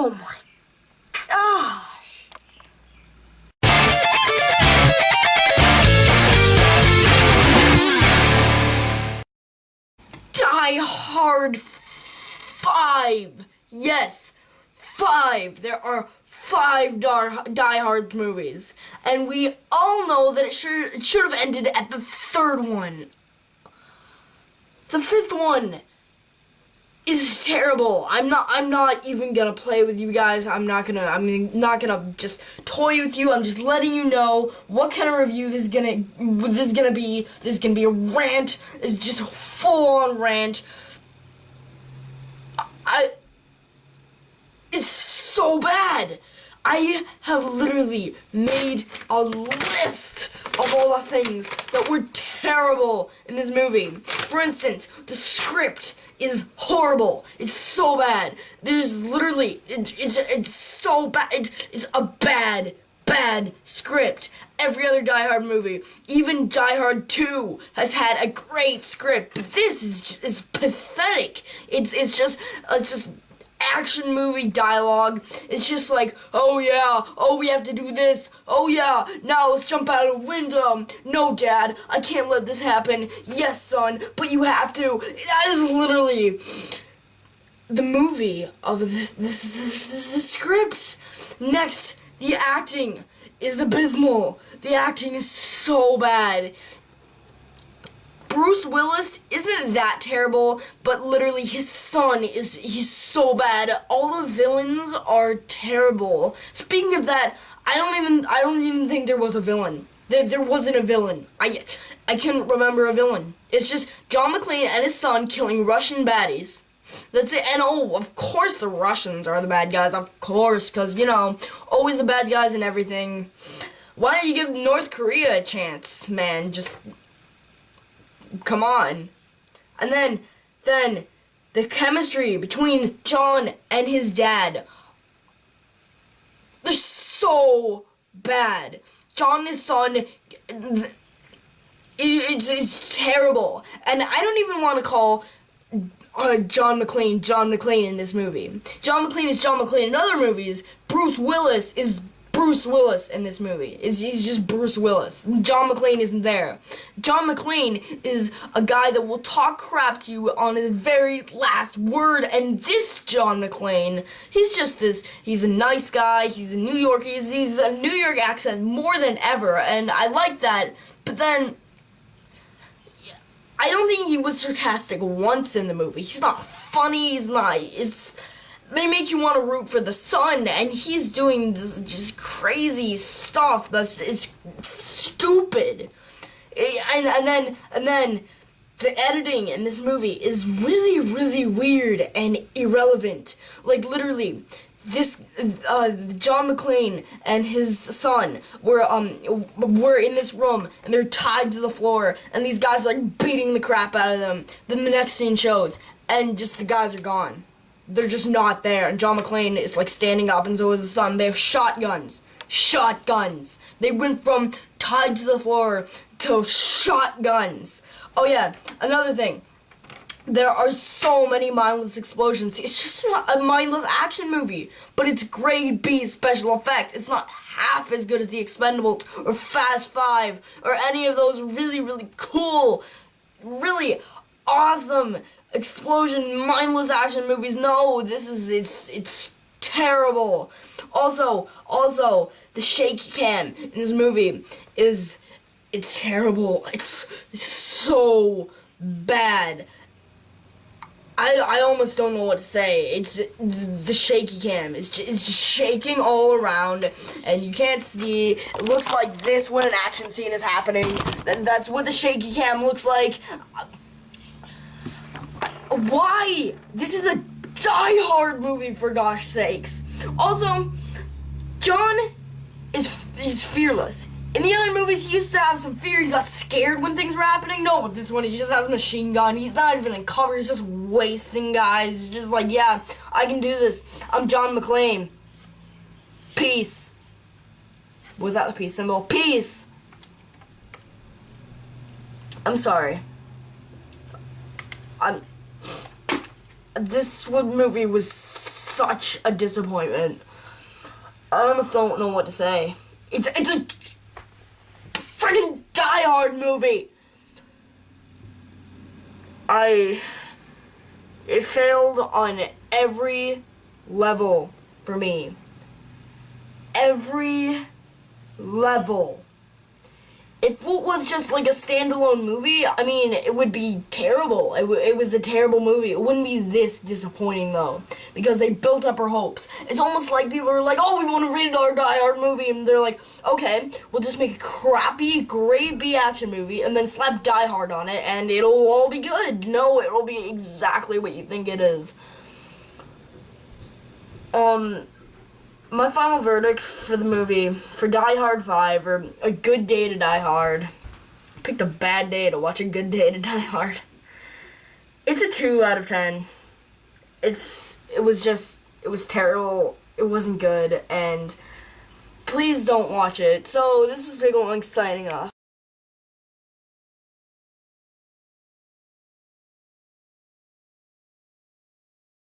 Oh my gosh. Die Hard 5. Yes, 5. There are 5 Die Hard movies. And we all know that it should have ended at the 3rd one. The 5th one is terrible. I'm not even gonna play with you guys. I'm not gonna just toy with you. I'm just letting you know what kind of review this is gonna be. This is gonna be a rant. It's just a full-on rant. It's so bad. I have literally made a list of all the things that were terrible in this movie. For instance, the script is horrible. It's so bad. There's literally, it's so bad. It's a bad script. Every other Die Hard movie, even Die Hard 2, has had a great script. But this is pathetic. It's just action movie dialogue. It's just like, oh yeah, oh we have to do this, oh yeah, now let's jump out of a window. No dad, I can't let this happen. Yes son, but you have to. That is literally the movie of the script. Next, the acting is abysmal. The acting is so bad. Bruce Willis isn't that terrible, but literally his son he's so bad. All the villains are terrible. Speaking of that, I don't even think there was a villain. There wasn't a villain. I can't remember a villain. It's just John McClane and his son killing Russian baddies. That's it. And oh, of course the Russians are the bad guys. Of course, because, you know, always the bad guys and everything. Why don't you give North Korea a chance, man? Just come on. And then the chemistry between John and his dad, they're so bad. John and his son, it's terrible. And I don't even want to call John McClane in this movie. John McClane is John McClane in other movies. Bruce Willis is Bruce Willis in this movie. He's just Bruce Willis. John McClane isn't there. John McClane is a guy that will talk crap to you on his very last word, and this John McClane, he's a nice guy, he's a New York, he's a New York accent more than ever, and I like that, but then I don't think he was sarcastic once in the movie. He's not funny, they make you want to root for the son, and he's doing this just crazy stuff is stupid. And then the editing in this movie is really, really weird and irrelevant. Like literally, this John McClane and his son were in this room and they're tied to the floor, and these guys are like beating the crap out of them. Then the next scene shows, and just the guys are gone. They're just not there, and John McClane is like standing up, and so is his son. They have shotguns. They went from tied to the floor to shotguns. Oh yeah, another thing. There are so many mindless explosions. It's just not a mindless action movie, but it's grade B special effects. It's not half as good as The Expendables or Fast 5 or any of those really, really cool, really awesome explosion, mindless action movies. No, it's terrible. Also, the shaky cam in this movie it's terrible. It's so bad. I almost don't know what to say. It's the shaky cam. It's just shaking all around, and you can't see. It looks like this when an action scene is happening. That's what the shaky cam looks like. Why? This is a Die Hard movie, for gosh sakes. Also, John is fearless. In the other movies, he used to have some fear. He got scared when things were happening. No, but this one, he just has a machine gun. He's not even in cover. He's just wasting guys. He's just like, yeah, I can do this. I'm John McClane. Peace. Was that the peace symbol? Peace. I'm sorry. This movie was such a disappointment. I almost don't know what to say. It's a freaking Die Hard movie. It failed on every level for me. Every level. If it was just like a standalone movie, I mean, it would be terrible. It was a terrible movie. It wouldn't be this disappointing, though, because they built up our hopes. It's almost like people are like, oh, we want a rated R Die Hard movie, and they're like, okay, we'll just make a crappy, grade B action movie, and then slap Die Hard on it, and it'll all be good. No, it'll be exactly what you think it is. My final verdict for the movie, for Die Hard 5, or A Good Day to Die Hard. I picked a bad day to watch A Good Day to Die Hard. It's a 2 out of 10. It was terrible, it wasn't good, and please don't watch it. So, this is Pickle Wink signing off.